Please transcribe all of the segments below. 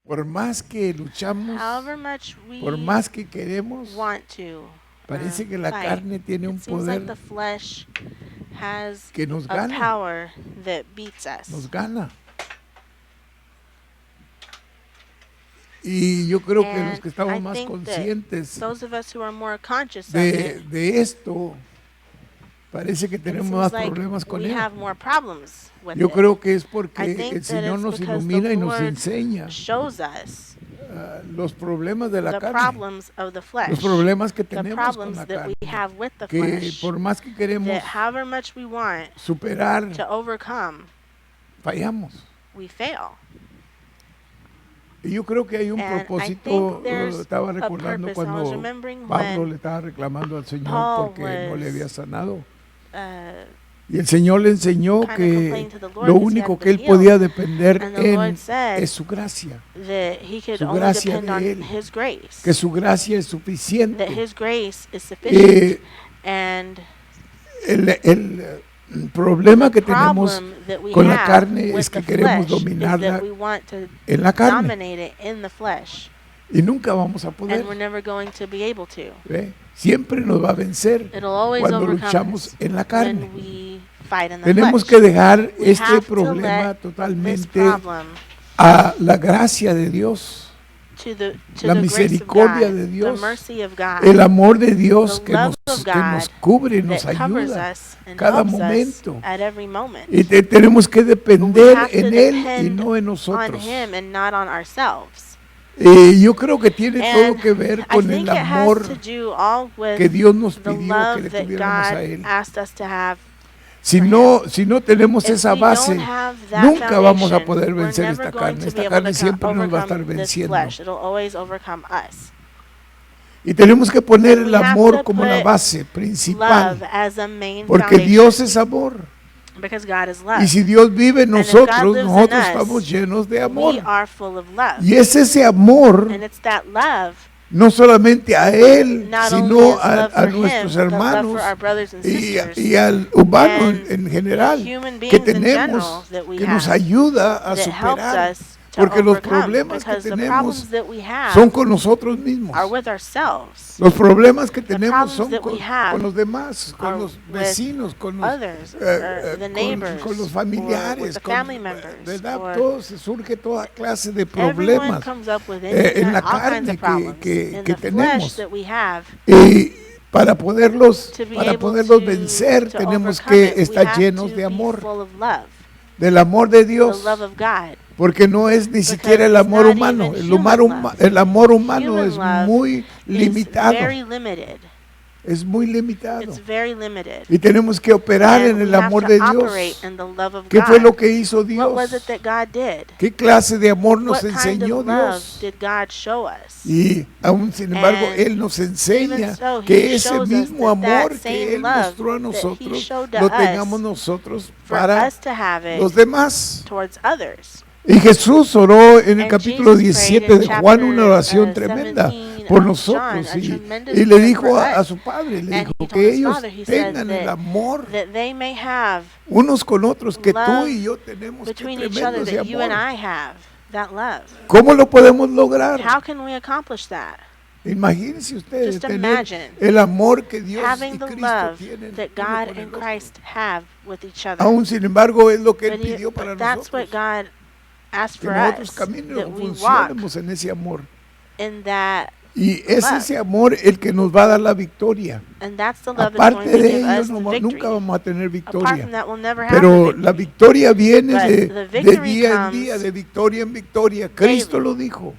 Por más que luchamos, however much por we más que queremos, want to parece que la fight, carne tiene un it seems like poder the flesh has que nos a gana, power that beats nos us. gana. Y yo creo que los And que estamos I más think that conscientes those of us who are more conscious of it, de esto, parece que it tenemos más seems like problemas con we él. have more problems with Yo it. creo que es I porque el think that Señor it's nos because ilumina the y nos Lord enseña shows us los problemas de la the carne, problems of the los flesh, problemas que the tenemos con problems la that we carne, have with the que flesh, por más que queremos that however much we want superar, to overcome, fallamos. we fail. Y yo creo que hay un And I propósito, think there's estaba a recordando purpose. I was cuando remembering Pablo when le estaba reclamando al Señor Paul porque no le había was sanado. uh, Y el Señor le enseñó kind of que complaining to the Lord lo because he único hadn't que él been podía healed, depender and the Lord en said es su gracia, that he could su only gracia depend de on él, his grace, que su gracia es that suficiente. his grace is sufficient, and El problema que the tenemos problem that we con la have carne with es que the queremos flesh is dominarla that we want to en la carne dominate it in the flesh, y nunca vamos a poder. and we're never going to be able to. ¿Ve? Siempre nos va a vencer It'll always cuando overcome luchamos us en la carne. when we fight in the Tenemos flesh. que dejar We este have to problema let this totalmente problem a la gracia de Dios, to the la grace of misericordia God, de the Dios, mercy of God, el amor de Dios the love of que nos God cubre y nos that covers ayuda us and cada helps us momento. at every moment. Y tenemos que But we depender have to en Él y depend no en on nosotros. Him and not on ourselves. Yo creo que tiene todo And que ver I con think el it has amor to do all que with Dios nos the pidió que love le that tuviéramos a God Él. asked us to have. Si no tenemos If esa we base, don't have that nunca vamos a foundation, poder we're vencer never esta going carne. to be Esta able carne to siempre nos va a estar overcome this venciendo. flesh. It'll always overcome us. Y tenemos que poner And el we have amor to como la put base Love principal, as a main porque foundation, Dios es amor. because God is Y love. si Dios vive en And if God nosotros, lives in nosotros us, estamos llenos de We amor. are full of love. Y es ese amor, And it's that love, no solamente a Él, not only sino his love a for nuestros Him, but love hermanos for our brothers and sisters, y al humano and en general human que beings in tenemos, general that we que nos have, ayuda a that helps superar. us to Porque los overcome, problemas que because the tenemos problems that we have son con nosotros mismos. are with ourselves. Los problemas que The tenemos problems son that we have con los demás, con are los with vecinos, con los, others, or the neighbors, con los or with familiares, the con, family members, ¿verdad? or Todo se surge toda clase de everyone problemas comes up with en la all kinds carne of problems que in the flesh tenemos. that we have. Y para poderlos To be able vencer, to tenemos overcome que it, we estar have llenos to de be amor, full of love, del amor de Dios. the love of God. Porque no es ni siquiera el it's amor not humano. even El human amor humano Human es love muy limitado. It's very limited. Es muy limitado. It's very limited. Y tenemos que operar And en el we have amor to de operate Dios. in the love of ¿Qué fue God. lo que hizo What was Dios? it that God did? ¿Qué clase de amor nos What kind enseñó of love Dios? did God show us? Y aún sin embargo, And Él nos enseña even so, que He ese shows us mismo that amor that que same Él love mostró a that He nosotros, showed to lo us tengamos nosotros for para us to have it los demás. towards others. Y Jesús oró en el And capítulo Jesus prayed 17 in de Juan chapter, una oración 17 tremenda of por John, nosotros a y tremendous le prayer dijo for a us. su padre, le And dijo he told que his ellos father, he said tengan el amor that they may have unos con otros que tú love y yo tenemos. Qué between each tremendo other ese that you and amor. I have, that love. ¿Cómo lo podemos lograr? How can we accomplish that? Imagínense ustedes Just tener imagine el amor que Dios y having the Cristo love tienen that uno God con el and otro. Christ have with each other. Aún sin embargo es lo que Él But, pidió para that's what nosotros, God asked que for nosotros us, caminemos, that we walk funcionemos en ese amor. in that, Y es love. ese amor el que nos va a dar la victoria. and that's the love that's Aparte going to de give ello, us the nunca victory. vamos a tener Apart victoria. from that, we'll never have the Pero victory. la victoria viene But de the victory día en comes día, de victoria en victoria. Cristo daily. lo dijo.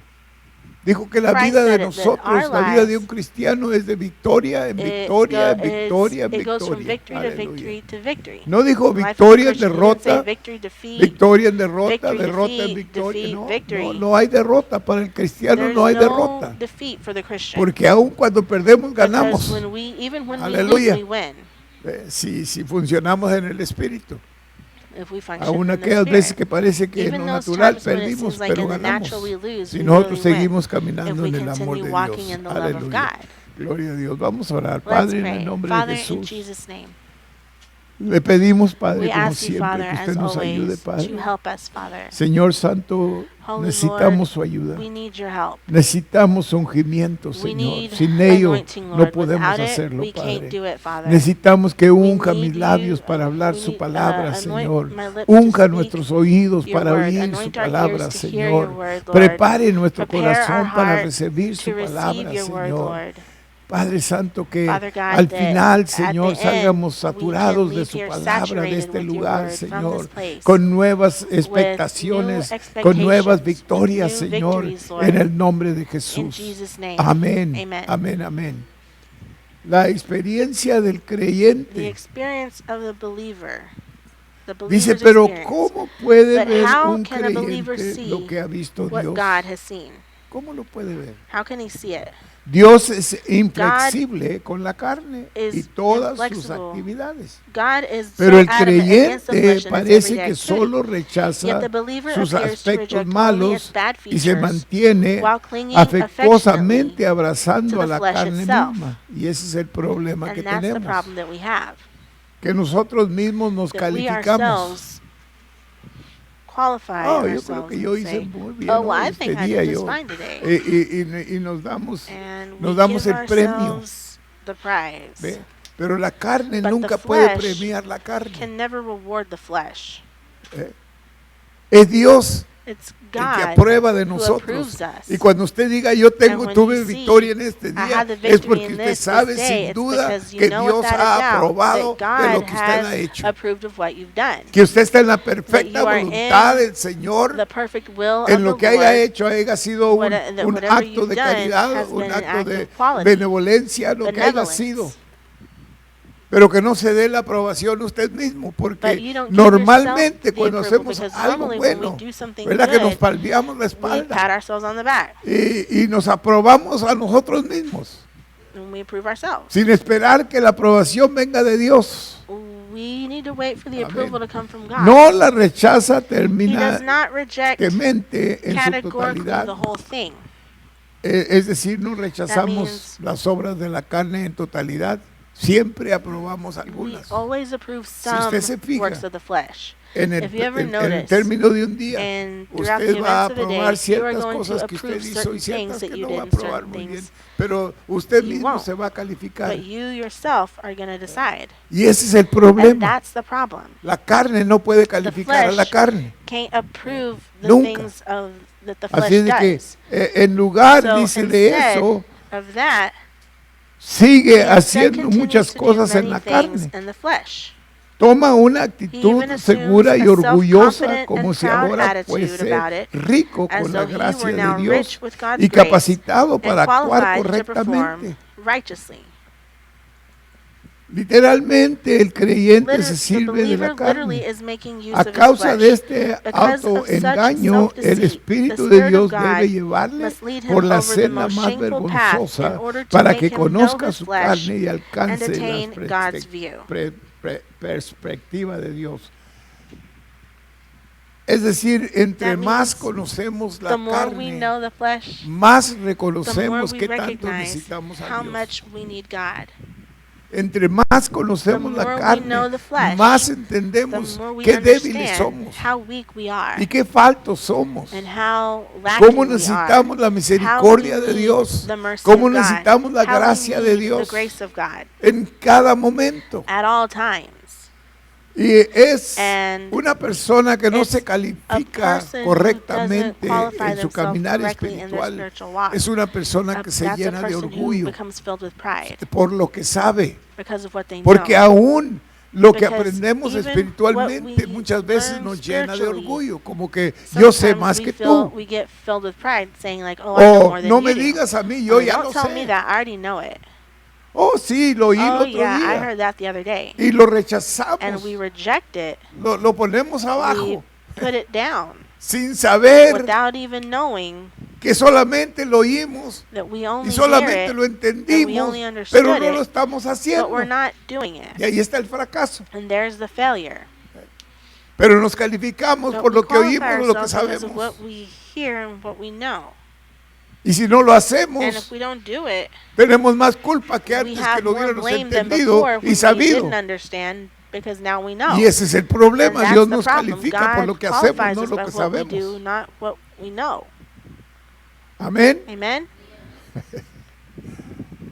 Dijo que la Christ vida de said it, that nosotros, our la vida de lives, un cristiano es de victoria en It victoria, en go- victoria, en it goes from victoria. victory to Aleluya. victory to victory. No dijo The life of a victoria en Christian didn't say derrota, victory, defeat. victoria en derrota, victory, derrota en defeat, victoria. defeat, No, victory. no hay derrota. Para el cristiano There's no hay no derrota. defeat for the Christian. Porque aun cuando perdemos, Because ganamos. even when we Aleluya. lose, we win. Si funcionamos en el Espíritu. If we function Aún in the aquellas Spirit. veces que parece que en Even lo those natural times when it perdimos, seems like pero in the ganamos. natural we lose, Si we nosotros really win. seguimos If caminando we en el amor continue de walking Dios. in the love of Aleluya. God. Gloria a Dios. Vamos a orar. Let's Padre, en pray. el nombre Father, de in Jesús. Jesus' name, Le pedimos, Padre, We como ask you, siempre, Father, que as usted nos ayude, always, Padre. to help us, Father. Señor Santo, Holy necesitamos Lord, su ayuda. we need your help. Necesitamos ungimiento, We Señor. need Sin ello anointing, no Lord. podemos Without it, hacerlo, we can't Padre. do it, Father. Necesitamos que We unja need mis labios you, para hablar we su need, palabra, anoint Señor. my lips Unja to nuestros speak oídos your para word. oír su Anoint our palabra, ears to hear your Señor. word, Lord. Prepare nuestro Prepare our corazón para heart recibir to su receive palabra, your word, Señor. Lord. Padre Santo, que Father God, al that final, at Señor, the salgamos end, saturados we can de leave su here palabra, de saturated este with your lugar, word from Señor, this place, con nuevas with expectaciones, new con nuevas expectations, victorias, with new Señor, victories, Lord. en el nombre de In Jesús. Jesus' name, Amén, amen. amén, amén. La experiencia del The creyente experience of the believer, the dice, believer's pero experience. ¿cómo puede But ver how un can a believer creyente lo see que ha visto what Dios? God has seen? ¿Cómo lo puede ver? How can he see it? Dios es inflexible con la carne y is todas sus inflexible. actividades. God is Pero so el adamant against the creyente flesh and its parece everyday que activity. solo Yet rechaza the believer sus appears to aspectos reject only malos its bad y se features mantiene while clinging afectuosamente affectionately abrazando to a the la flesh carne itself. misma. Y ese es el problema que And that's the tenemos, problem that we have. que nosotros mismos nos That we calificamos. ourselves qualify Oh, yo creo ourselves que yo and hice say, muy bien oh, well, hoy, I think este I día did just yo. fine today. Y nos damos And we give el premio. ourselves the prize. ¿Ve? Pero la carne But nunca the puede flesh premiar la carne. can never reward the flesh. ¿Eh? Es Dios It's el que God aprueba de who nosotros. approves us. Y cuando usted diga yo And when tuve you see, victoria en este I día, had the es victory porque in usted this sabe day, sin it's duda because you que know Dios without ha a doubt aprobado that de God lo que usted ha has hecho. approved of what you've done. Que usted está en la That perfecta you are voluntad in del Señor, the perfect will en of lo the que haya Lord. hecho haya sido That un whatever acto you've de done caridad, has un been an acto act de of quality, benevolencia, lo que haya benevolence. sido. Pero que no se dé la aprobación usted mismo, But porque you don't give normalmente yourself the cuando approval, hacemos because algo normally when we bueno, do something ¿verdad que nos good, palmeamos la we pat espalda ourselves on the back y nos aprobamos a nosotros mismos, and we approve ourselves. sin esperar que la aprobación venga de Dios? We need to wait for the Amén. approval to come from God. No la rechaza He does not reject terminantemente en su categorically totalidad. the whole thing. Es decir, no means- rechazamos las obras de la carne en totalidad, siempre aprobamos We algunas. always approve usted some se fija, works of the flesh. En If you ever en el notice, término de un día, And throughout the usted va a events of the day, aprobar you are ciertas going to cosas que usted approve hizo certain y ciertas things that que you no did va a and aprobar certain muy bien. things Pero usted you mismo won't. se va a calificar. but you yourself are going to decide. Y ese es el And problema. that's the problem. La carne no puede calificar a la flesh carne. Can't approve the Nunca. things that the Así flesh es de que does. en lugar, So dice, de instead eso, of that, sigue he instead haciendo continues muchas to do cosas en many la things carne. in the flesh. Toma una He actitud even assumes segura y a orgullosa self-confident como and si proud ahora attitude fuese about it, rico as con la though he gracia were de now Dios rich with God's y grace capacitado and para actuar qualified to perform correctamente. righteously. Literalmente el creyente se The sirve de la believer literally carne. is making use A of his causa de flesh. este Because of such autoengaño, el self-deceit, Espíritu the de Spirit of Dios God debe llevarle must lead him por la over the senda most más shameful path in vergonzosa order to para make que him know conozca his su flesh carne y and alcance la attain God's view. perspectiva de Dios. Es decir, entre That más means conocemos la The more we carne, know the flesh, más the more reconocemos we que tanto recognize necesitamos a how Dios. much we need God. Entre más conocemos The la more we carne, know the flesh, más The entendemos more we qué débiles understand somos how weak we are y qué faltos somos. and how lacking Cómo we are. necesitamos la How misericordia we de need Dios. the mercy Cómo of God. necesitamos la How we gracia de need Dios the grace of God en cada momento. at all times. Y es And una persona que no it's se a califica person who correctamente doesn't qualify en su themselves caminar correctly in their espiritual. spiritual walk. Es una persona que se That's a llena de person who orgullo becomes filled with pride por lo que sabe. because of what they Porque know. aún lo que Because aprendemos even espiritualmente what we muchas veces learn nos llena de spiritually, orgullo, como que yo sé Sometimes más we que feel tú. we get filled with pride, saying like, "Oh, I know O more than no you me do." digas a mí, yo Or, ya don't lo tell me sé. that, I already know it. Oh, sí, lo oí el Oh otro yeah, I día. heard that the other day. Y lo And rechazamos, we reject it. lo ponemos We abajo, put it down sin saber without even knowing que solamente lo oímos that we y only hear solamente it, lo entendimos, only understood pero no it, lo estamos but haciendo. we're not doing it. Y ahí está el fracaso. And there's the failure. Pero nos calificamos But por we lo que qualify oímos o lo que ourselves because of sabemos. what we hear and what we know. Y si no lo And hacemos, if we don't do it, tenemos más culpa que we antes que have lo more hubiéramos blame than entendido before y when we sabido. didn't understand because now we know. Y ese es el And problema. that's Dios the nos problem. califica por lo God que hacemos, qualifies no us lo by que what we do, sabemos. not what we know. Amén. Amen?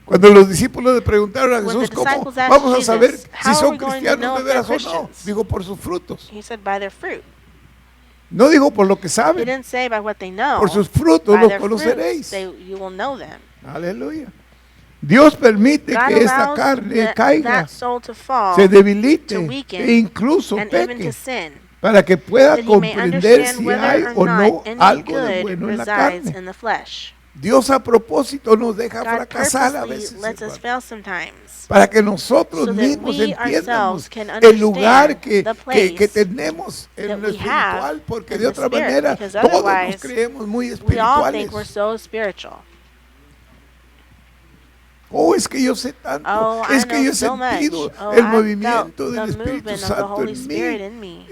Cuando los discípulos le preguntaron a When Jesús, the ¿cómo disciples asked vamos a saber Jesus, si how are son we going to cristianos know de if they're veras o no? Christians? Digo, por sus frutos. He said, by their fruit. No digo por lo que He saben. didn't say by what they know. Por sus frutos By los their fruits, conoceréis. you will know them. Aleluya. Dios permite God que esta allows carne caiga, that soul to fall se debilite to weaken, e incluso and even to peque, sin, para que pueda that he may comprender understand si hay whether o or no not any algo de good bueno en la resides carne. in the flesh. Dios a propósito nos deja God fracasar a purposely veces, lets us hermano, fail sometimes, para que nosotros so that mismos we entiendamos ourselves can el lugar understand the que place tenemos en that lo we have espiritual, porque in de the otra spirit, manera because todos nos otherwise creemos muy we all think espirituales. we're so spiritual. Oh, es que yo sé tanto, Oh, I es que know yo he so much. sentido Oh, el I movimiento felt del the Espíritu movement of the Santo Holy en Spirit mí. in me.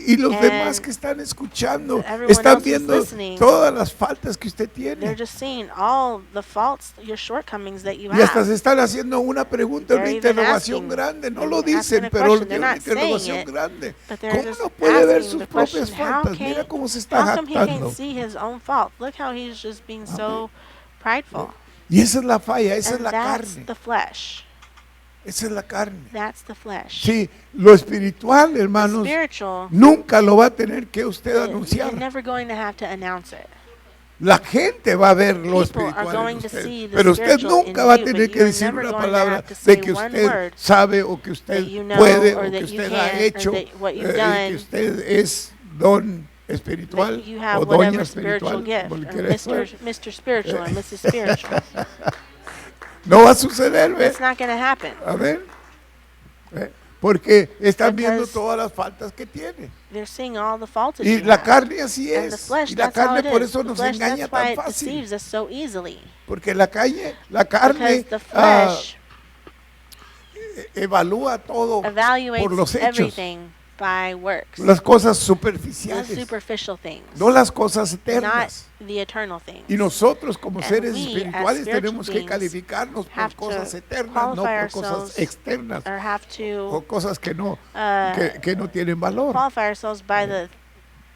Y los demás And que están escuchando everyone están else who's viendo listening, todas las faltas que usted They're tiene. just seeing all the faults, your shortcomings that you Y hasta have. se están haciendo una pregunta, una They're even interrogación asking grande. No and lo asking dicen, a pero question. tiene They're una not saying interrogación it, grande. but they're ¿Cómo just no puede ver asking sus the propias question, faltas? Mira cómo se está how come he can't jactando. see his own fault? Look how he's just being so prideful. Y esa es la falla, esa es And la that's carne. the flesh. Esa es la carne. That's the flesh. Sí, lo espiritual, The hermanos, spiritual, nunca lo va a tener que usted you're anunciar. never going to have to announce it. La gente va a ver lo People are espiritual going en to usted, see the pero usted spiritual in nunca va a you, tener but que you're decir never una going to palabra have to de say que one usted word sabe o que usted that you know puede or o que that you usted can ha or hecho that what you've y que done, usted es don espiritual that you have o doña whatever spiritual espiritual, gift, como le or quiera llamar. Mr. Spiritual or Mrs. Spiritual. No va a suceder, ¿ve? That's not going to happen. A ver, porque están viendo Because todas las faltas que tiene. They're seeing all the faults that Y you la have. carne así And the es. flesh, Y la that's how carne it por is. eso The nos flesh, engaña that's why tan it fácil. deceives us so easily. Porque la carne Because the flesh evalúa todo por los evaluates hechos, everything by works. las cosas The superficiales, superficial things. no las cosas Not eternas. the eternal things. Y nosotros como And seres we, as espirituales spiritual tenemos que beings, calificarnos por have to cosas eternas, no qualify por cosas ourselves externas Or have o to cosas que no tienen valor. qualify ourselves by the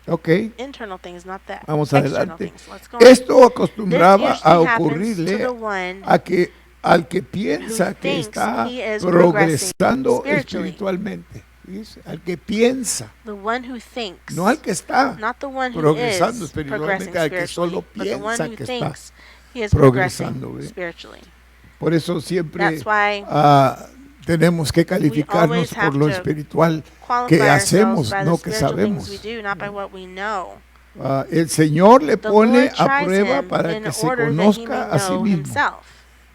Ok, internal things, not the vamos external adelante. things. Let's go on. Esto acostumbraba This a usually happens to ocurrirle the one al que piensa who que thinks está he is progresando progressing spiritually. espiritualmente. ¿Dice? Al que piensa, The one who thinks, no al que está not the one who progresando is espiritualmente, progressing al que solo spiritually, but the one piensa who que está thinks he is progresando, progressing ¿ve? spiritually. Por eso siempre That's why tenemos que calificarnos always por have lo to espiritual qualify que ourselves hacemos, by no the que spiritual things sabemos. we do, not by what we know. El Señor le The pone Lord a tries prueba him para in que se order that he conozca may a sí know mismo. himself.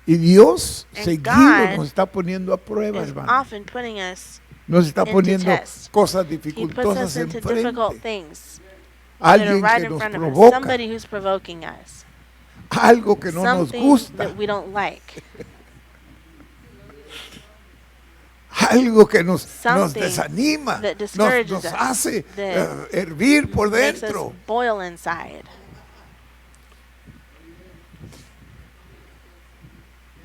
Y Dios And seguido God nos está poniendo a prueba, Is hermano. often putting us Nos está into poniendo test. cosas He puts us dificultosas into difficult enfrente. things that are Alguien right que in nos front of us. provoca, Somebody who's provoking us. algo que no nos Something gusta, that we don't like. algo que nos Something desanima, that nos discourages us, hace that hervir por Makes us dentro. boil inside.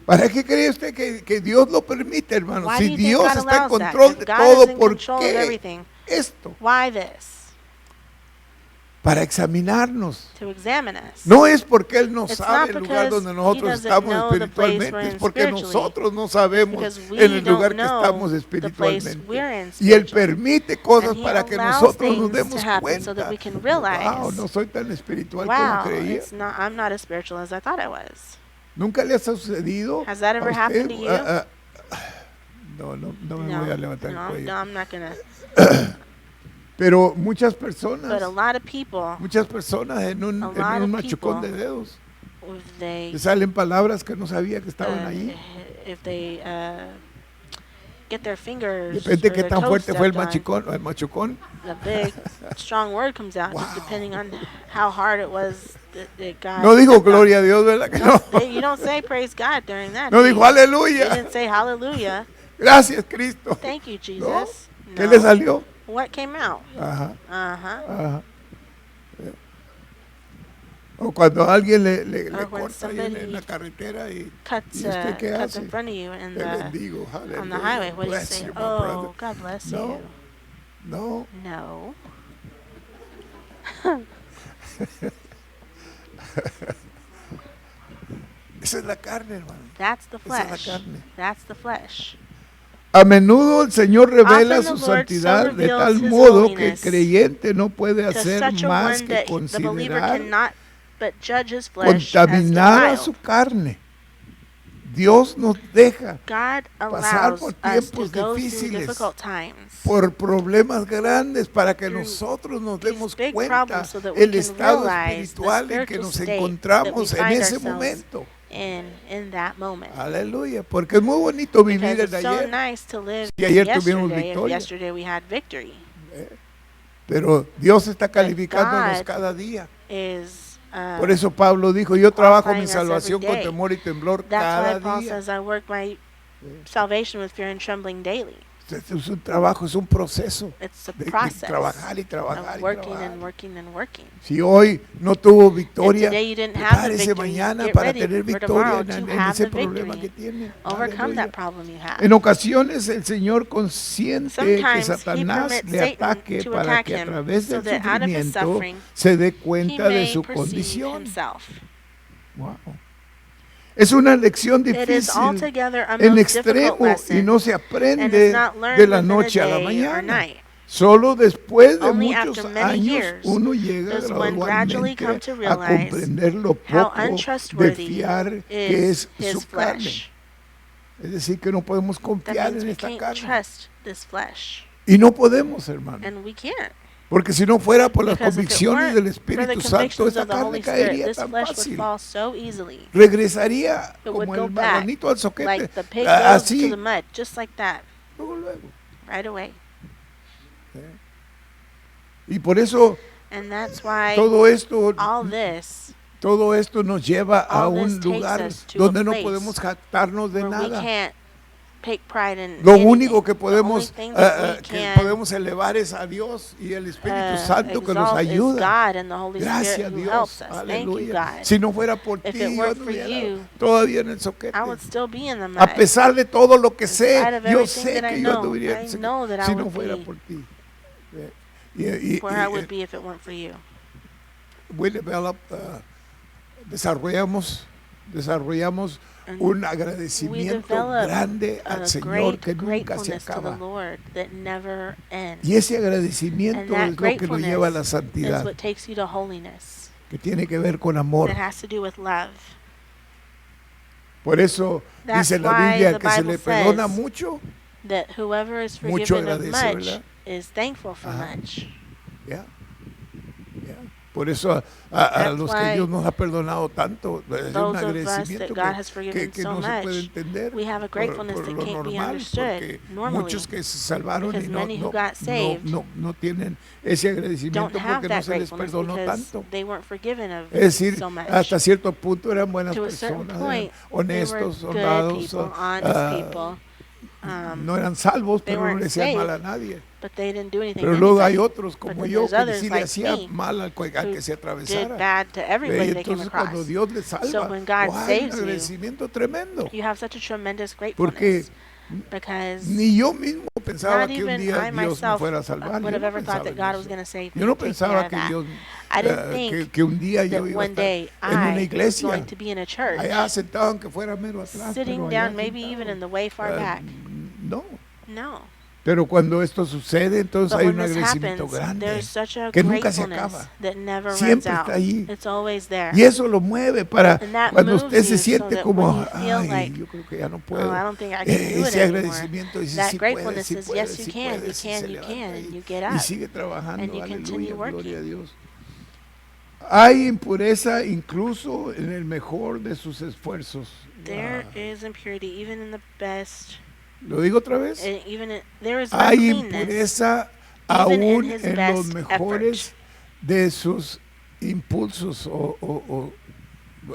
¿Para qué cree usted que Dios lo permite, hermano? Why do Si you think Dios God está en allows that? control If de God todo, is in ¿por control of qué everything, esto? why this? Para examinarnos. To examine us. No es porque Él no It's sabe not el lugar because donde He nosotros doesn't estamos know the place espiritualmente, we're es in porque spiritually. nosotros no sabemos Because we en el lugar don't que know estamos the place espiritualmente. we're in Y Él spiritually. permite cosas And He para que allows nosotros nos things demos to happen cuenta. so that we can realize, Wow, no soy tan espiritual como wow, creía. I'm not as spiritual as I thought I was. ¿Nunca le ha sucedido Has that ever a usted? happened to you? No me voy a levantar el cuello. I'm not gonna. Pero muchas But a personas, lot of people, en un a lot of machucón de people, dedos, if they, le salen palabras que no sabía que estaban ahí. if they get their fingers Depende or qué their tan toes fuerte fue el stepped on, machucón. a big, strong word comes out, just Wow. depending on how hard it was that God. No dijo stepped on. gloria a Dios, ¿verdad que no? You don't say praise God during that. No do dijo you? You aleluya. didn't say hallelujah. Gracias, Cristo. Thank you, ¿No? Jesus. ¿Qué No. le salió? What came out? Ajá, Uh huh. ajá. O cuando alguien le Or when corta ahí en la somebody carretera y cuts usted qué cuts in hace? front of you Te bendigo, on the highway, aleluya. what do you Bless say? you, my brother. Oh, God bless No, you. no. No. Esa es la carne, hermano. That's the Esa es la flesh. carne. That's the flesh. A menudo el Señor revela Often the su Lord so santidad de reveals tal his modo que el holiness creyente no puede to hacer such a más one que that the believer considerar, cannot but judge his flesh as contaminar a defiled. su carne. Dios nos deja God pasar allows por us to tiempos go through difíciles, difficult times, por problemas grandes, para que through nosotros nos these demos big cuenta problems so that we el can estado realize the espiritual en que spiritual nos state that we encontramos en find ese ourselves momento. in that moment. Aleluya, porque es muy bonito vivir Because el it's so ayer, nice to live si in ayer tuvimos yesterday if victoria. yesterday we had victory. Pero Dios está calificándonos God cada día. Is Por eso Pablo dijo, yo trabajo mi qualifying us salvación every con day. temor y temblor That's cada why Paul día. says I work my salvation with fear and trembling daily. Es un trabajo, es un proceso It's a de process trabajar y trabajar of y working trabajar. and working and working. Si hoy no tuvo If victoria, today you didn't have the prepárese victory, mañana get para ready tener for victoria tomorrow en to en have ese the problema que victory. tiene. Overcome Aleluya. that problem you have. En ocasiones el Señor consiente que Sometimes he Satanás permits le Satan ataque to para attack que a him través so del that out of his sufrimiento suffering se dé he cuenta de may su perceive condición. himself. Wow. Es una lección It is difícil altogether a en most difficult extremo y lesson no se and is aprende not de learned la within a noche a la day or mañana. night. Solo después de Only muchos after many años years uno llega does one gradually come gradualmente to a realize comprender lo how poco de untrustworthy fiar que is es su his carne. flesh. Es decir, que no podemos That confiar means en we esta can't carne. trust this flesh. Y no podemos, hermano. And we can't. Porque si no fuera por las Because if it convicciones del weren't for the Espíritu Santo, convictions esta of the carne Holy Spirit, caería this tan flesh would fácil. fall so easily. Regresaría It would como go el back marranito al soquete, like the pig goes to así, the mud, just like that, luego. right away. Y por eso And that's why todo esto nos lleva a all this un takes lugar us to donde a no place podemos jactarnos de where we nada. can't take pride in Lo anything. único que The only podemos, thing that we que can podemos elevar es a Dios y el Espíritu Santo que nos exalt is ayuda. God and the Holy Gracias Spirit who Dios, helps us. Thank you, aleluya. God. Si no fuera por If ti, it yo weren't no for hubiera you, todavía en el soquete. I would still be in the mud. A pesar de todo lo que sé, spite of yo everything sé that I que yo know, anduviera I know that I si no would fuera be por ti. where I would be if it weren't for you. We develop, desarrollamos And un we agradecimiento develop grande a al Señor great que nunca se gratefulness to the acaba. Lord that never ends. Y ese And agradecimiento that es lo que nos lleva a la gratefulness is santidad, what takes you to holiness. que tiene que ver con amor. That has to do with love. Por eso That's dice la why Biblia the que se Bible le perdona says mucho, That whoever is mucho forgiven of agradece, much ¿verdad? is thankful for Ajá. much. ¿ya? Por eso a That's los que why Dios nos ha perdonado tanto, es un those of us agradecimiento that God has que forgiven so no se puede much, entender we have a gratefulness por that lo can't be normal, understood porque normally, muchos que se salvaron y because many who got saved no tienen ese don't agradecimiento have porque no that se les gratefulness perdonó because tanto. they weren't forgiven of Es decir, so much. hasta cierto punto eran buenas To a certain personas, point, eran they were honestos, good honrados, people, honest people, no eran salvos, they pero no weren't le hacían mal a saved, nadie. but they didn't do anything Pero to luego hay anybody. otros But como then yo there's que others sí le like hacía me mal al que se did atravesara. bad to Y everybody they came entonces cuando across. Dios le salva, So when God hay un saves you, agradecimiento tremendo. You have such a tremendous Porque gratefulness because ni yo mismo pensaba not que un even día I Dios me myself fuera a salvar. would Yo have no ever thought pensaba that en God eso. was going to save Yo me no and take me out pensaba of que that. Dios I didn't think que un día yo that iba a one day estar en una I was iglesia going to be in a church, allá sentado aunque fuera mero atrás, sitting pero allá down, maybe sentado. even in the way far back. No. No. Pero cuando esto sucede, entonces But hay when un this agradecimiento happens, grande there's such a que nunca se gratefulness acaba. that never runs Siempre out. está ahí. It's always there. Y eso lo mueve para And that cuando moves usted se you so siente that como, when you feel ay, like, yo creo que ya no Oh, puedo. I don't think I can do it Ese anymore. agradecimiento dice, That sí puede, gratefulness sí says, puede, yes, you sí can, puede, you sí can, se you levanta can, y- and you get y up. sigue trabajando, and you continue aleluya, gloria a working. Dios. Hay impureza incluso en el mejor de sus esfuerzos. There is impurity even in the best. ¿Lo digo otra vez? There is Hay uncleanness impureza even in aún his en los best mejores de sus impulsos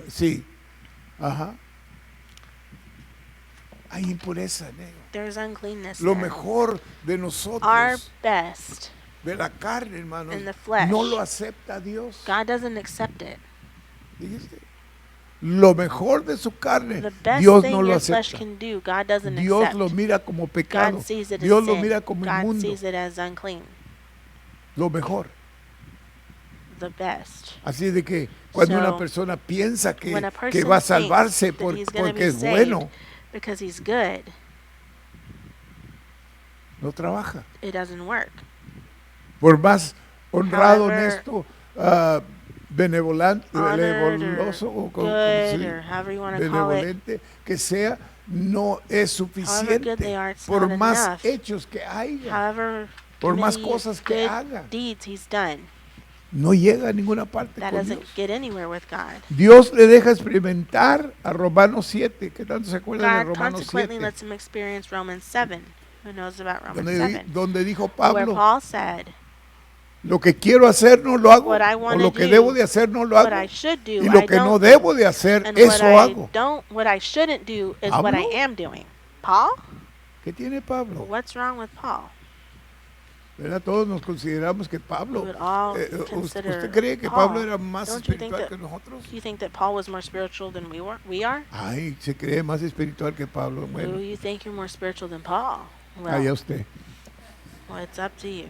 sí, ajá. Hay impureza en ello. There's uncleanness Lo there. mejor de Our nosotros, best de la carne, hermanos, in the flesh. no lo acepta Dios. God doesn't accept it. Dijiste, lo mejor de su carne, The best Dios thing no lo your flesh acepta. can do, God doesn't Dios accept. lo mira como pecado. God sees it Dios as lo sin. mira como God inmundo. sees it as unclean. Lo mejor. The best. Así de que cuando So, una persona piensa que When a va a person salvarse thinks that he's going to porque be es saved bueno, because he's good, no trabaja. it doesn't work. Por más honrado, However, honesto, Honored benevolioso o or good sí, or however you want to call it, benevolente que sea, no es however good suficiente. they are, it's Por not más enough. hechos que haya, However por más many cosas que good haga, deeds he's done, no llega a ninguna parte that con doesn't Dios. get anywhere with God. Dios le deja experimentar a Romanos 7. ¿Qué tanto se acuerdan de God Romanos consequently 7? lets him experience Romans 7. Who knows about Romans Donde, 7? donde dijo Where Pablo, Paul said, lo que quiero hacer no lo hago, what I o want lo to que do, debo de hacer no lo what hago, I should do, y lo I que no don't debo do. de hacer, And what eso I hago. what I shouldn't do is what I ¿Pablo? am doing. Paul? ¿Qué tiene Pablo? What's wrong with Paul? ¿Verdad? Todos nos consideramos que We Pablo, would all ¿usted consider cree que Paul. Pablo era más Don't you think espiritual that que nosotros? you think that Paul was more spiritual than we are? Ay, se cree más espiritual que Pablo. Do Bueno, you think you're more spiritual than Paul? allá Well, usted. it's up to you.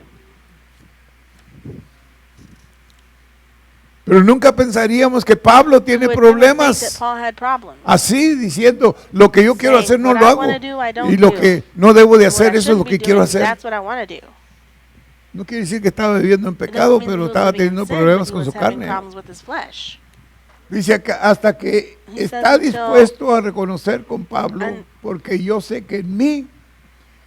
Pero nunca pensaríamos que Pablo tiene We would never think that problemas. Paul had problems. Así diciendo, lo que yo quiero Saying, hacer no what lo I hago. wanna do, I don't Y lo do. que no debo de What hacer, I eso es lo shouldn't que be quiero doing, hacer. that's what I want to do. No quiere decir que estaba viviendo en It doesn't pecado, mean pero he was estaba living in teniendo sin, problemas but he con was su having carne. problems with his flesh. Dice acá, hasta que He está says until- dispuesto a reconocer con Pablo, And- porque yo sé que en mí,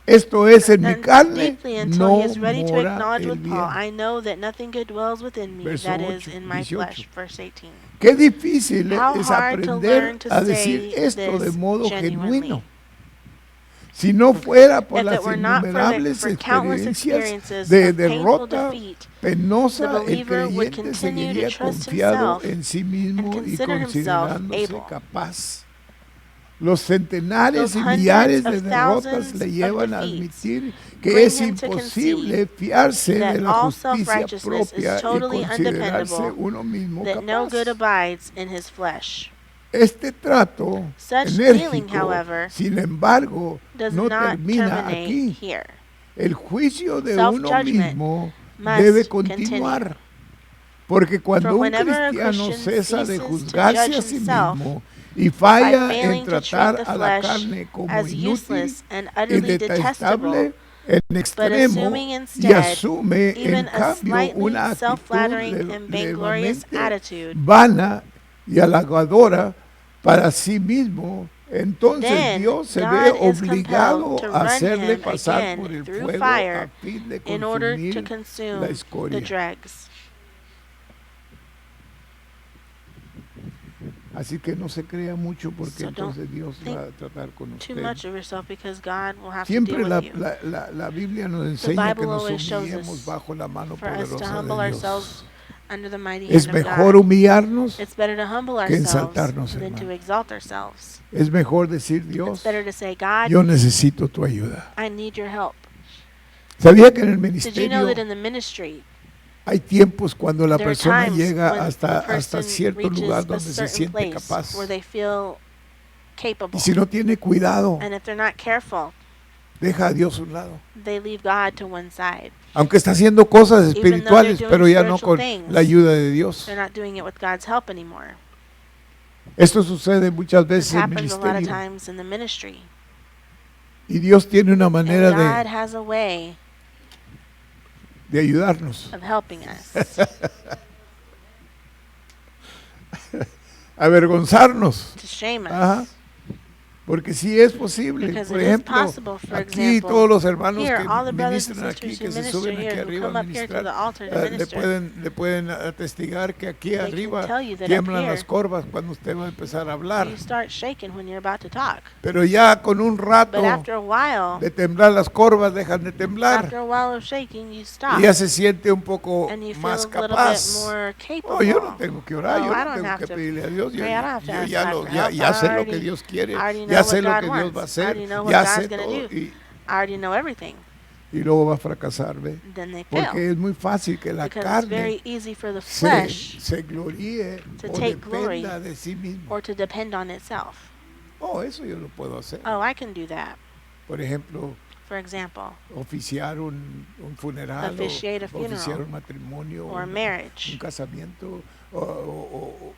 esto es en mi And carne, deeply until no he is ready to mora acknowledge el with Paul, bien. I know that nothing good dwells within me, Verso that is 8, in my 18. flesh. Verse 18. Qué difícil How es hard to aprender learn to a decir say esto de this modo genuinely. genuino. Si no fuera por If las it were not innumerables for countless experiencias experiences de of painful derrota defeat, penosa, the el believer would creyente continue seguiría to trust confiado himself en sí mismo and y consider himself considerándose able. capaz. Los centenares Those y hundreds millares of de derrotas thousands le of llevan a defeats admitir que bring es him to imposible fiarse de that la all justicia self-righteousness is propia y totally considerarse undependable, uno mismo that no good capaz. abides in his flesh. Este trato Such dealing, enérgico, however, sin embargo, does no not termina terminate aquí. here. El juicio de uno Self-judgment mismo must debe continue. continuar. Porque cuando For un whenever a cristiano Christian cesa de ceases to juzgarse judge a sí himself mismo y falla by en failing to treat tratar the a la flesh carne como as inútil useless and y utterly detestable detestable, en extremo assuming y instead asume en even a cambio slightly una actitud self-flattering and vainglorious levemente attitude, vana y halagadora para sí mismo, entonces then Dios se God ve is obligado compelled to a run hacerle him pasar por again el through fuego fire a fin de in order to consumir consume la the escoria. dregs. Así que no se crea mucho porque So don't entonces Dios think va a tratar con Too usted. much of yourself because God will have to Siempre deal la, with you. la Biblia nos enseña que Bible nos always shows humillemos us bajo la mano For us to poderosa humble de ourselves Dios. under the mighty Es hand of mejor God. humillarnos, It's better to humble que ourselves exaltarnos, than to hermano. exalt ourselves. es mejor decir, It's Dios, better to say, God, yo necesito tu ayuda. I need your help. ¿Sabía que en el Did you know ministerio that in the ministry, hay tiempos cuando la there are persona times llega when hasta, the hasta person cierto reaches lugar a donde se certain siente place capaz? where they feel capable. Y si no tiene cuidado, And if they're not careful, deja a Dios a un lado. they leave God to one side. Aunque está haciendo cosas Even though they're espirituales, doing pero ya no spiritual con things, la ayuda de Dios. They're not doing it with God's help anymore. Esto sucede muchas This veces en el happens a lot of ministerio. times in the ministry. Y Dios tiene una And manera God has a way de ayudarnos. of helping us, Avergonzarnos. to shame us. Ajá. Porque sí es posible. Because Por it is ejemplo, possible, for aquí example, todos los hermanos here, que all the brothers and ministran sisters aquí, who que se minister suben aquí here, who arriba come a up here to the ministrar, altar to minister, le pueden atestigar que aquí They can arriba tell you that up tiemblan here, las corvas cuando usted va a empezar a hablar. you start shaking when you're about to talk. Pero ya con un rato But after a while, de temblar las corvas dejan de temblar. after a while of shaking, you stop. Y ya se siente un poco And you feel más a little bit capaz. more capable. Oh, yo no tengo que orar, Oh, yo I no don't tengo have que to pedirle a Dios. Yo, pray, I don't have to yo ask ya, God lo, for ya, help. ya sé I lo que already- Dios quiere, I already know ya what sé lo God que Dios wants. va a I hacer, already know what ya God's sé gonna todo. do. Y I already know everything. y luego va a fracasar, ¿ve? then they fail. Porque es muy fácil que la Because it's carne very easy for the flesh se gloríe to o take glory dependa de sí mismo. or to depend on itself. Oh, eso yo lo puedo hacer. Oh, I can do that. Por ejemplo, For example, oficiar un funeral officiate a o oficiar funeral un matrimonio, or a un marriage casamiento o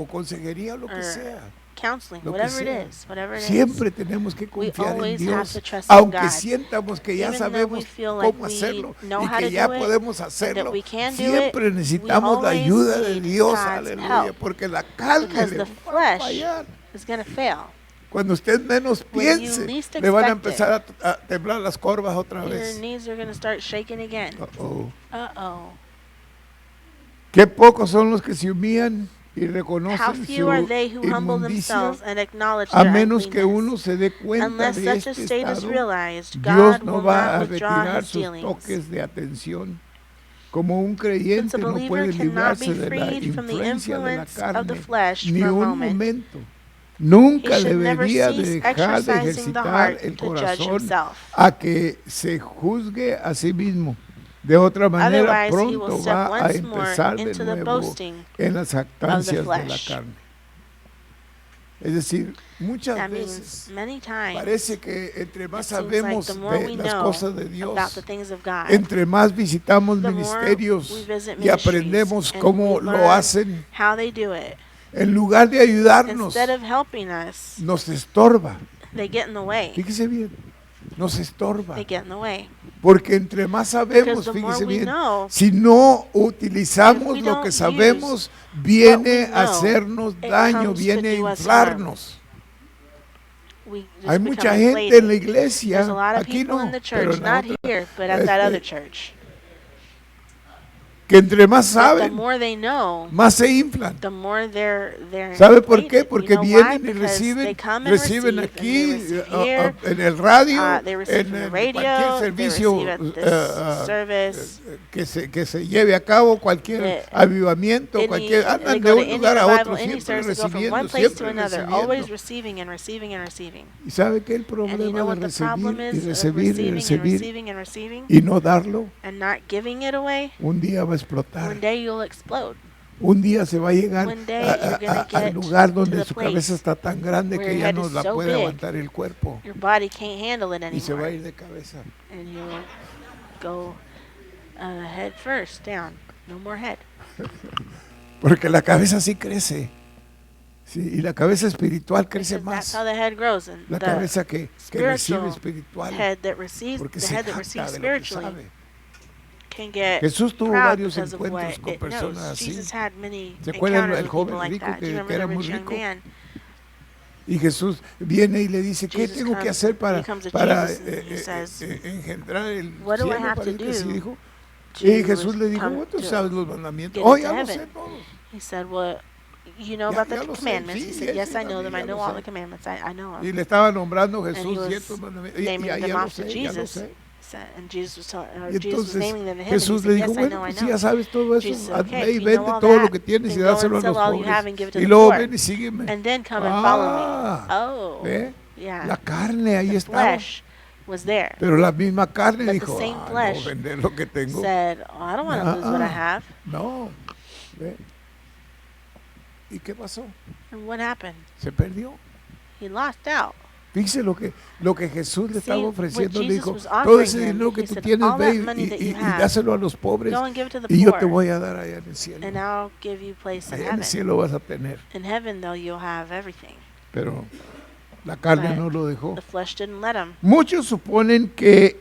consejería, lo que or sea. counseling, Lo que whatever sea. it is, whatever it is. Siempre tenemos que We confiar en always have Dios, to trust in aunque God. sientamos que ya Even though we sabemos feel like cómo we hacerlo know y how que to ya do it podemos and that hacerlo. we can do Siempre it, necesitamos we la always ayuda de need Dios, God's aleluya, help, porque la carne because le the va a flesh fallar. is going to fail. Cuando usted menos When you piense, least le van a expect empezar a temblar las corvas otra Your vez. knees are going to start shaking again. Uh-oh. Uh-oh. Qué pocos son los que se humillan y How reconocen few are su they who humble inmundicia, themselves and acknowledge a their menos que uncleanness. uno se dé cuenta Unless de such a este state is estado, realized, Dios God no will va a not withdraw retirar his sus dealings. toques de atención. Como un Since creyente a no believer puede cannot librarse be de la freed from the influencia de la influence of the carne flesh ni for a un moment, momento. he Nunca should never debería de cease dejar de exercising the ejercitar heart el to judge corazón himself. a que se juzgue a sí mismo. De otra manera, Otherwise, he will pronto step va a once more empezar de into the nuevo boasting en las jactancias de la flesh. carne. Es decir, muchas That veces means many times parece que entre it más seems like sabemos the more de we las know cosas de about Dios, the things of God, entre más visitamos the more ministerios we visit y aprendemos ministries and cómo we lo learn hacen, how they do it, en lugar de ayudarnos, instead of helping us, nos estorba. they get in the way. Fíjese bien, nos estorba. They get in the way. Porque entre más sabemos, Because the more fíjese we bien, know, si no if utilizamos we lo don't que use sabemos, what viene we a know, hacernos it daño, comes to viene a do us harm. inflarnos. We just Hay become mucha gente en la inflated. iglesia, There's a lot of aquí people no, in the pero church, en la not otra, here, but at that other este, church. que entre más That the saben, more they know, más se inflan. the more they're ¿Sabe por qué? inflated. Porque You know why? vienen y Because they reciben, come and reciben receive, and aquí, they receive here, en el radio, they receive en from the cualquier radio, they servicio receive at this service, que se lleve a cabo, cualquier the- avivamiento, they andan de go to un any lugar a revival, otro, any siempre service, they go from one recibiendo, place to siempre another, always recibiendo. receiving and receiving and receiving. ¿Y sabe qué el And you problema know what de the problem recibir y is of recibir y receiving and recibir receiving and receiving y no darlo? and not giving it away? Un día va a explotar. One day you'll explode. Un día se va a llegar One day you're gonna al get lugar to donde the su place cabeza está tan grande where que your ya head no is la so puede big, aguantar el cuerpo your body can't handle it y se va a anymore, ir de cabeza. and you'll go head first down. No more head. Porque la cabeza sí crece. Sí, y la cabeza espiritual crece Because that's más. how the head grows, and La the cabeza que recibe spiritual espiritual. head that receives, Porque the se head that jacta receives de lo que spiritually sabe. can get Jesús tuvo proud varios because of what encuentros con it personas knows. así. Jesus had many ¿Se acuerdan encounters del with joven people like rico that. Do you que remember era the muy rich young rico? man? Y Jesús viene y le dice, ¿qué Jesus tengo que comes- hacer para, he comes to para Jesus and he says, engendrar el "What do I cielo? have to Parece que sí do dijo. to Y Jesús le dijo, come "Bueno, tú to sabes los mandamientos. get Oh, into ya lo sé heaven?" todos. He said, "Well, you know Ya- about ya the lo sé, commandments." sí, He sí, said, "Yes, sí, I know them. I ya know lo all sé. the commandments. I know Y them." le estaba nombrando he Jesús was ciertos mandamientos. Y naming ya them lo off to sé, ya lo Jesus. sé. And Jesus was telling, Y Jesus was entonces naming them to him. Jesús and le he said, dijo, "Yes, I know, bueno, I pues si know." ya sabes todo eso, Jesus said, ve "Okay, y if you know vende all todo lo that, que tienes y then go dáselo a and los sell all you pobres. have and give it to Y the luego poor. ven y sígueme. And then come and follow me." Ah, Oh, ¿ve? yeah. La carne ahí The estaba. flesh was there. Pero la misma carne But the dijo, same no, flesh vender lo que tengo. Said, "Oh, I don't want to lose what I Ah, have." No. ¿Ve? ¿Y qué pasó? And what happened? Se perdió. He lost out. Fíjese lo que Jesús le estaba See, ofreciendo. what Le Jesus dijo, was todo offering ese him, dinero que he tú said, tienes, "All ve that y, money that y- you y have, dáselo a los pobres go and give it to the y yo te poor, voy a dar allá en el cielo. and I'll give you place in Allá en el heaven." cielo vas a tener. In heaven, though, you'll have everything. Pero la carne But no lo dejó. The flesh didn't let him. Muchos suponen que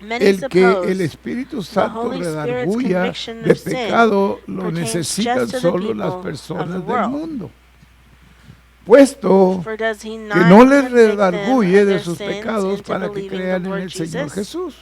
Many que suppose el Espíritu Santo Holy Spirit's redarguya conviction de of sin pecado lo pertains necesitan just to the solo las people of the personas del world. mundo. Puesto For does he que not no les convict them redarguye of de their sus sins pecados into para que believing the crean en Lord el Señor Jesus? Jesús.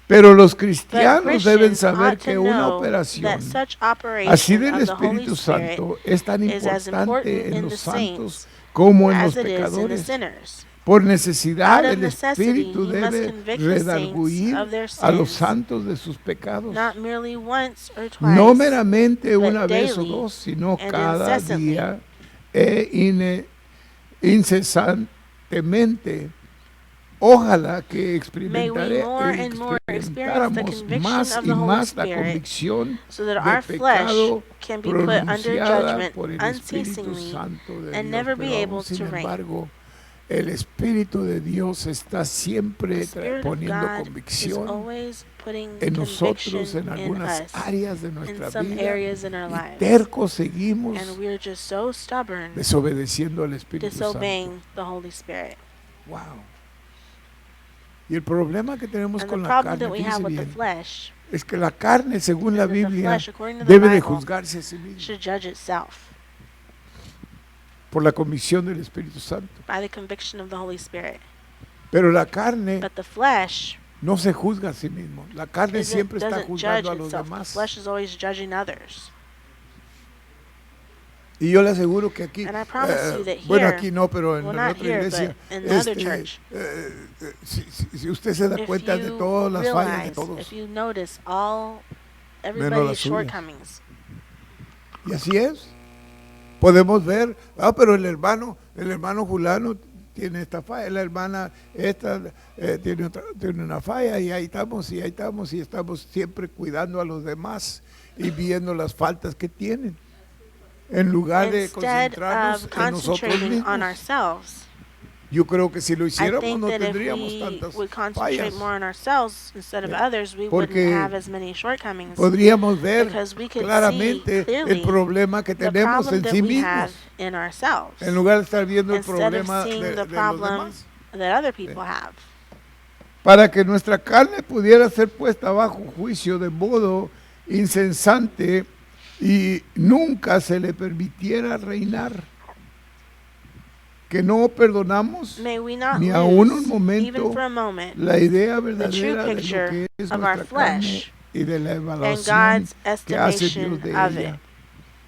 Pero los But cristianos deben Christians saber ought que to una know operación that such así operation del of the Holy Espíritu Spirit Santo es tan is as important importante en in los the santos saints como en los as it is in the pecadores. sinners. Por necesidad, Out of el necessity, Espíritu he must debe convict the redarguir saints of their a los sins, santos de sus pecados. not merely once or twice, No meramente but una vez o daily dos, sino and cada incessantly. día e incesantemente. Ojalá que May we more and more experience the experimentáramos conviction más of y the Holy más la Spirit convicción so that de our flesh pecado can be put under pronunciada judgment por el Espíritu unceasingly Santo de and Dios. never be Pero able aún, sin to reign. embargo, el Espíritu de Dios está The siempre Spirit of poniendo God is convicción always putting en nosotros, conviction en in algunas us, áreas de in nuestra some vida, areas in our y lives. tercos seguimos And we're just so stubborn, desobedeciendo al Espíritu Santo. disobeying the Holy Spirit. Wow. Y el problema que tenemos And the con la problem carne, that we have fíjese with the bien, flesh es que la carne, según is la that the Biblia, flesh, according to the debe de Bible, juzgarse a sí misma should judge itself por la convicción del Espíritu Santo. by the conviction of the Holy Spirit. Pero la carne But the flesh no se juzga a sí mismo. La carne siempre está doesn't judge juzgando a los itself. The demás. flesh is always judging others. Y yo le aseguro que aquí, And I promise you that bueno, here, aquí no, pero en well, la not otra here, iglesia, but in the other church, si usted se da if cuenta de you todas las fallas de realize, todos, if you notice las everybody's suyas. shortcomings, y así es, podemos ver, pero el hermano fulano tiene esta falla, la hermana esta tiene una falla, y ahí estamos, y estamos siempre cuidando a los demás y viendo las faltas que tienen, en lugar de instead concentrarnos of en nosotros concentrating on mismos. ourselves, Yo creo que si lo I hiciéramos think no that if tendríamos we tantas would concentrate fallas. more on ourselves instead of Yeah. others, we Porque wouldn't have as many shortcomings. Podríamos ver Because we could claramente see clearly el problema que the tenemos problem en that sí we have mismos, in ourselves, en lugar de estar viendo el instead problema of seeing de the los problem demás. that other people have. Para que nuestra carne pudiera ser puesta bajo juicio de modo insensante y nunca se le permitiera reinar. Que no perdonamos May we not ni aún un lose, momento, even for a moment, la idea the true verdadera de lo picture que es of our nuestra carne flesh y de la and evaluación God's que hace estimation Dios de of ella. it.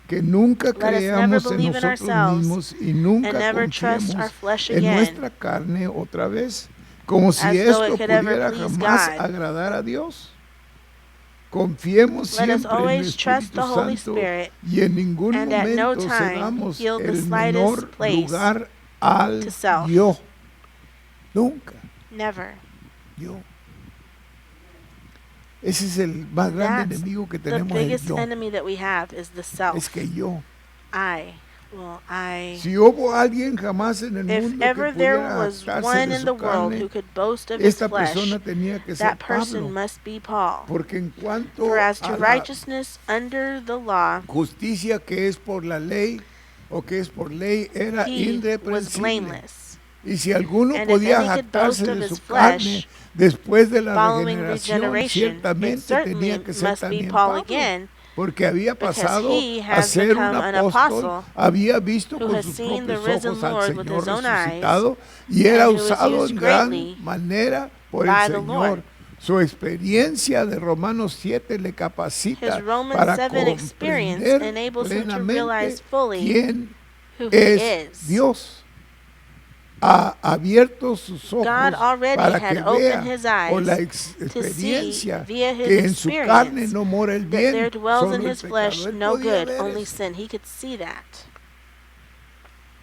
Que nunca Let us never creamos en believe in nosotros ourselves mismos y nunca and never trust confiemos our flesh en again, nuestra carne otra vez, como si as though esto it could ever pudiera please jamás God. agradar a Dios. Confiemos Let us siempre en el always trust Espíritu the Holy Santo Spirit y en ningún and at no momento time cedamos yield the el slightest menor place lugar al to self. yo. Nunca, Never. yo. Ese es el más grande That's enemigo que The tenemos, el biggest yo. enemy that we have is the self. Es que yo. I. Well, I. Si hubo alguien jamás en el If mundo que ever there pudiera was jactarse one de in su the world who carne, could boast of his esta flesh, persona tenía que ser that person Pablo. must be Paul. Porque en cuanto For as to a la righteousness under the law, justicia que es por la ley o que es por ley era he was irreprensible. blameless. Y si alguno And if podía any could boast jactarse of de his su carne flesh, después de la following regeneración, regeneration, it ciertamente certainly tenía que ser must be también Paul Pablo, again, porque había because pasado he a has ser un become an apóstol, apostle había visto who con has sus seen the propios risen ojos al Lord with Señor his own eyes, resucitado y era and who was usado used en gran greatly manera por by el the Señor. Lord. Su experiencia de Romanos 7 le capacita His Romans para 7 experience comprender enables him to plenamente realize fully quién who he es is. Dios. Ha abierto sus ojos God already para had que opened vea his eyes por la to experiencia see via his que en su carne experience no mora el that bien, there dwells solo in el his pecado. flesh Él no podía good, ver only eso. sin. He could see that.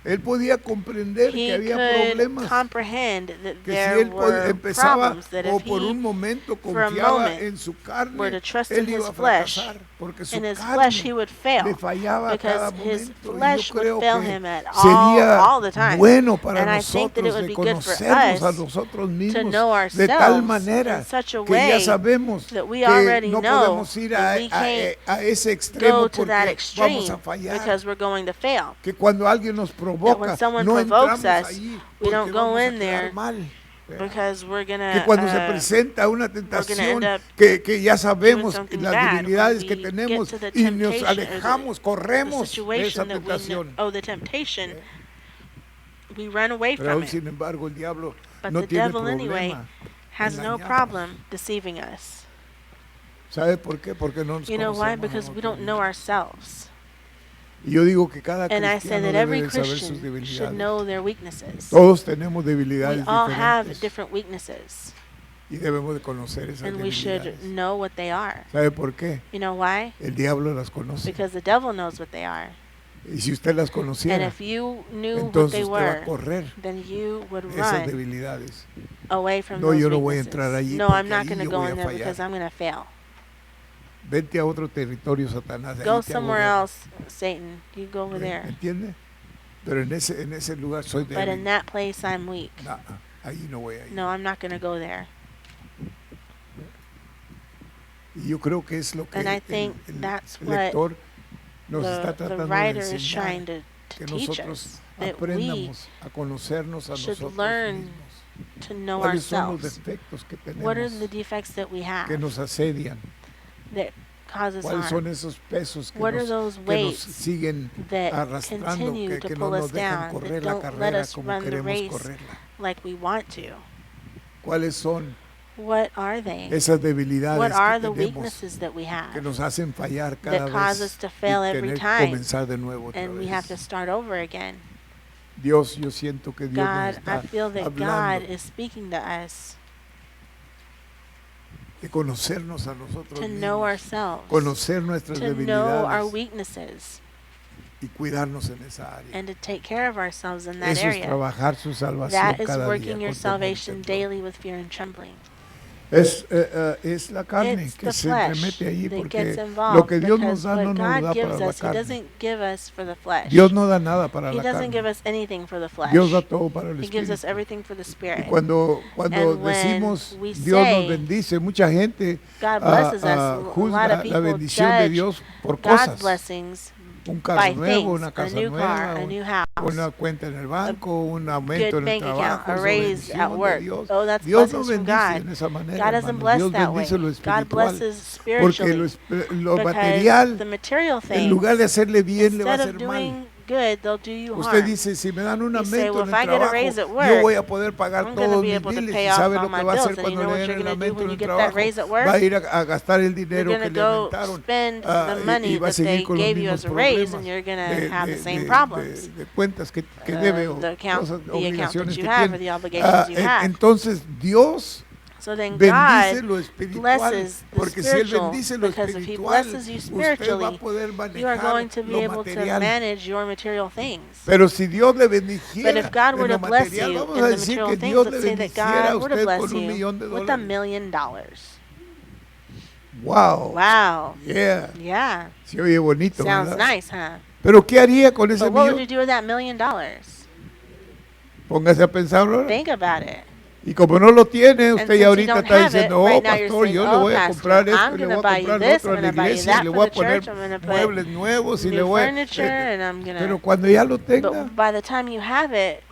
Él podía comprender que He había could problemas, comprehend that que si there él were empezaba problems, that o if por un he momento for a confiaba moment en su were carne, to trust él in iba his a flesh, fracasar, porque su in his flesh he carne would fail, le fallaba a cada because his momento. Y flesh yo would creo fail que him at sería all the time. bueno para And I think that it nosotros would de be good for conocernos a us nosotros to mismos know de tal ourselves manera in such a que ya way sabemos that we que already no know podemos ir that we can't a ese extremo go to that porque vamos extreme a fallar. because we're going to fail. Que cuando alguien nos That when provoca, someone no provokes entramos us, ahí we porque don't go vamos a in quedar there mal. ¿verdad? because we're Que gonna cuando se presenta una end tentación up que ya sabemos something las bad debilidades when que we tenemos get to the y nos temptation or alejamos, the corremos de esa situation that we know, tentación. the temptation, we run away Pero from aún it. sin embargo el diablo But no the tiene devil anyway problema. has no engañarnos. problem deceiving us. ¿Sabe por qué? Porque no nos You know why? conocemos a Because we don't nosotros know mismos. ourselves. Y yo digo que cada And I say cristiano that debe every de saber sus Christian should debilidades. know their weaknesses. Todos tenemos We debilidades all have diferentes different weaknesses, y debemos de conocer esas and we should debilidades. know what they are. ¿Sabe por qué? You know why? El diablo las conoce. Because the devil knows what they are. Y si usted las And conociera, if you knew what entonces they usted va a were, correr then you would de esas run debilidades. away from No, those yo no voy a weaknesses. entrar allí No, porque I'm not ahí going to yo go voy in a there fallar. because I'm going to fail. Vete a otro territorio, Satanás. ahí Go te hago somewhere guerra. else, Satan. You go over ¿Me there. entiendes? Pero en ese lugar soy But in débil. that place, I'm weak. Nah, ahí no voy a ir. No, I'm not going to go there. Y yo creo que es lo que And I think that's el what lector nos está the tratando de writer is trying enseñar. to Que teach nosotros us. That we aprendamos a conocernos a should nosotros learn mismos. to know ¿Cuáles son los ourselves. defectos que What are tenemos the defects that we que have nos asedian? that cause us ¿Cuáles son harm? esos pesos What are those que nos weights siguen that arrastrando, continue que to no pull nos us dejan down, that correr la don't let carrera us como run the queremos race correrla? like we want to? ¿Cuáles son What are they? esas debilidades What are que the tenemos weaknesses that we que have nos hacen fallar cada that cause vez us to fail y every tener que time? comenzar de nuevo otra And we have to vez? start over again. Dios, yo siento que Dios nos God, I está feel that God hablando is speaking to us de conocernos a nosotros to know mismos, ourselves, conocer nuestras to know our debilidades weaknesses, y cuidarnos en esa área. and to take care of ourselves in that Eso es area. trabajar su salvación That is cada día working your con temor y salvation temblor. daily with fear and trembling. Es la carne It's que the se flesh entremete allí that porque gets lo involved que Dios nos because da no what nos lo God da para gives la us, He carne. doesn't give us for the flesh. Dios no da nada para He la doesn't give carne. us anything for the flesh. Dios da todo para el He gives us espíritu. everything for the Y spirit. cuando And when decimos we Dios nos say bendice, mucha gente God blesses us, a lot of juzga la people bendición de judge Dios por God's cosas. blessings Un by carro nuevo, things, una a casa new car, nueva, a new house, una cuenta en el banco, un aumento good en el bank account, trabajo. a Eso es raise at bendición de work. Dios. Oh, that's Dios no blessings from bendice God. en esa manera, God doesn't hermano. bless Dios that way. bendice lo God espiritual. blesses Porque spiritually lo because material, the material en lugar de things, hacerle bien, le va a instead of hacer mal. doing good, they'll do you Usted harm. dice, si me dan un You say, aumento well, en if el I get a trabajo, raise at yo work, voy a poder pagar I'm going to todos be mis able to biles. pay ¿Y off sabe all lo my que va a bills. hacer And you cuando know le what den you're el going to do aumento when en you el get that trabajo? raise at Va a work? ir a gastar el You're dinero going que to le go aumentaron spend the y money va a that seguir they con los gave you mismos as a raise, problemas and you're going to have the same de problems. cuentas que debe o The account, cosas, the account that obligaciones you que have or tiene. the obligations you have. Entonces Dios So then bendice God lo espiritual, blesses the porque si Él spiritual, bendice lo because if He espiritual, blesses you usted va a spiritually, poder you are manejar going to be lo able to material. manage your material things. Pero si Dios le But bendijera if God were en to lo bless material, you vamos in a the decir material que things, Dios le let's say that bendijera a God were to usted bless con $1 you millón. with $1 million. Wow. Wow. Yeah. Yeah. Se oye bonito, Sounds ¿verdad? nice, huh? Pero ¿qué haría con ese But what would millón? you do with that $1 million? Póngase a pensar ahora. Think about it. Y como no lo tiene, And usted since ya you ahorita don't está have it, diciendo, right oh, now you're pastor, saying, yo le oh, voy a pastor, comprar esto, I'm y le going to voy a buy you comprar lo this, otro I'm a going la to buy you iglesia, y that le for voy the a poner church, I'm going to put muebles nuevos, y le new voy a... furniture, and I'm going Pero to... cuando ya lo tenga, But by the time you have it,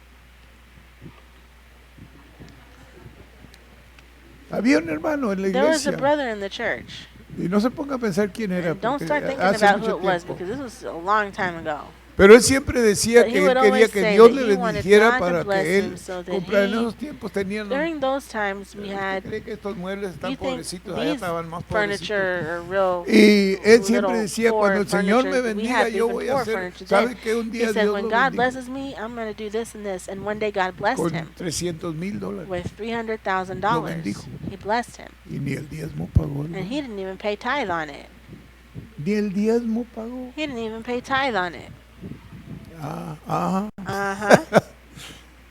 había un hermano en la there was a iglesia, brother in the church. y no se ponga a pensar quién era, And don't porque start thinking hace about who mucho it was, tiempo. because this was a long time ago. Pero él siempre decía But he que él would quería always que say Dios that le he wanted bendijera God to para bless que él him so that comprara. En he- esos tiempos tenían... During those times, we had, ¿Usted cree que estos muebles están you think pobrecitos? Allá these estaban más pobrecitos. furniture are real Y él siempre little decía, poor cuando el Señor me furniture. We bendiga, had yo even voy a poor hacer... furniture ¿Sabe then. que un He día said, Dios when lo God bendijo? blesses me, I'm going to do this and this. And one day God blessed Con him $300,000. with $300,000. Lo bendijo. He blessed him. Y ni el diezmo pagó. And he didn't even pay tithe on it. Ni el diezmo pagó. He didn't even pay tithe on it. Ajá. Uh-huh.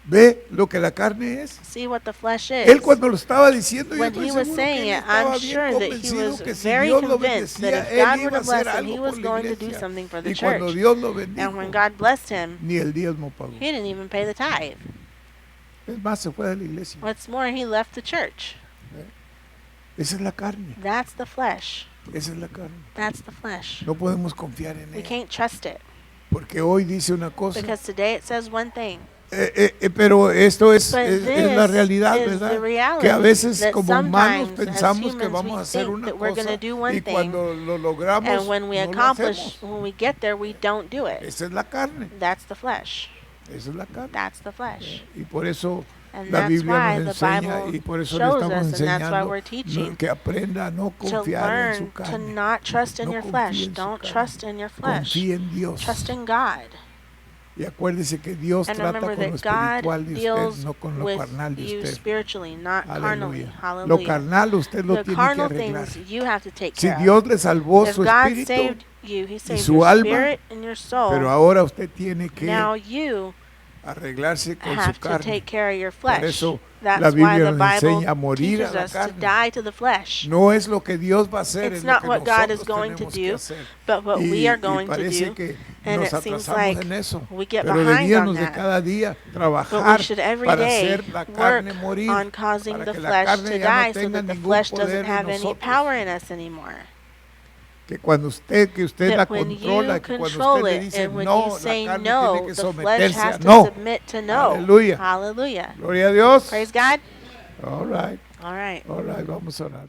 ¿Ve lo que la carne es? See what the flesh Él is. cuando lo estaba diciendo, yo When estoy he was seguro que saying él it, estaba I'm bien sure that he convencido was que si very Dios lo convinced that bendecía, if él God iba were a to bless hacer him, he algo was por la going to do iglesia. something for the Y cuando church. Dios lo And when bendijo, God blessed him, ni el diezmo pagó. he didn't even pay the tithe. Es más, se fue de la iglesia. What's more, he left the church. Esa es la carne. That's the flesh. Esa es la carne. That's the flesh. No podemos confiar en We él. can't trust it. Porque hoy dice una cosa. Because today it says one thing. Pero esto es But la this realidad, is ¿verdad? the reality, Que a veces that como humanos sometimes as pensamos que humans vamos we a hacer think una that we're cosa gonna do one y thing, cuando lo logramos And when we no lo accomplish, hacemos. when we get there, we don't do it. Esa es la carne, That's the flesh. esa es la carne. That's the flesh. Y por eso And la that's Biblia why nos the enseña Bible y por eso le shows estamos us, and that's why enseñando we're teaching que aprenda a no to confiar en su learn to carne. not trust in No your confíe flesh. en su Don't carne. trust in your flesh. Confíe en Dios. Trust in God. Y acuérdese que Dios And trata remember con lo that God espiritual de usted, deals no con lo with carnal de you usted. spiritually, not carnally. Aleluya. Lo Hallelujah. carnal usted lo The tiene que carnal arreglar. things you have to take Si care of. Dios le salvó If su God espíritu, saved you, He saved su your alma, spirit and your soul. pero ahora usted tiene que Now you arreglarse con su have to carne. take care of your Por flesh. eso la That's why Biblia the nos Bible enseña a morir a teaches la us to carne. die to the flesh. No es lo que Dios va a hacer, It's es lo not que what God is nosotros going to tenemos que do, hacer. but what we are going to parece do. que And nos it seems atrasamos like en eso. we get Pero behind debíamos on de that. cada día But we trabajar should every para day hacer la work carne morir, on causing para the que la flesh carne to ya no die so tenga that the ningún flesh poder doesn't en have any nosotros. power in us anymore. Que cuando usted la That when controla, you que cuando control usted le it dice and when no, you la say carne no, tiene que the flesh someterse has a to no. submit to no. Aleluya. Hallelujah. Gloria a Dios. Praise God. All right. All right. All right, vamos a orar.